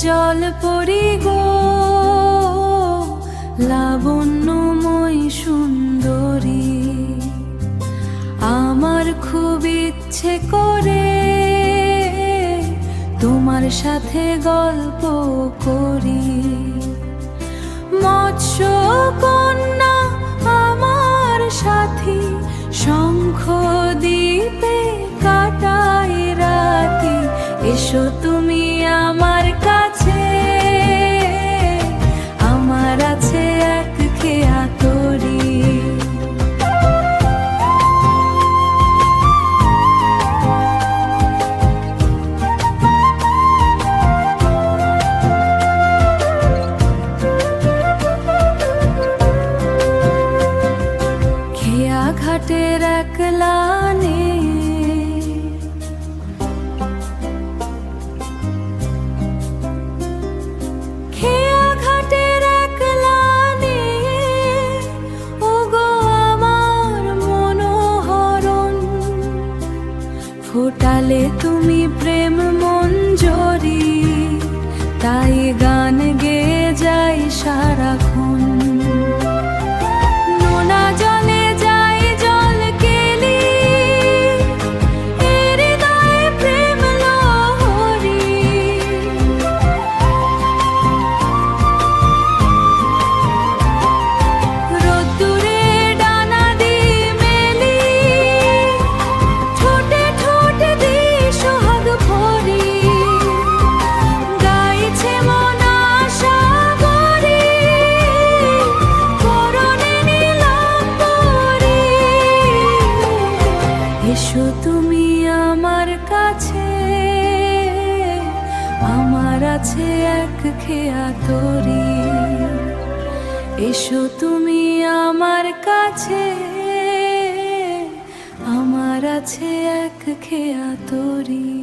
জল পরি গো, লাবণ্যময়ী সুন্দরী। আমার খুব ইচ্ছে করে তোমার সাথে গল্প করি। মৎস্য কন্যা আমার সাথী, শঙ্খ দ্বীপে কাটাই রাতি। এসো তুমি আমার কাছে, আমার আছে এক খেয়া তরি। খেয়া ঘাটের এক লানে ফোটালে তুমি প্রেম মঞ্জরি, তাই গান গেয়ে যাই সারাক্ষণ। নোনা জলে যাই জল কেলি, হৃদয়ে প্রেম লহরী। রোদ্দুরে ডানা দি মেলি, ঠোঁটে ঠোঁটে দি সোহাগ ভরি। গাইছে মন আশা ভরি, করণে নীলাম্বরী। এসো তুমি আমার কাছে, আমার আছে এক খেয়া তরি। এসো তুমি আমার কাছে, আমার আছে এক খেয়া তরি।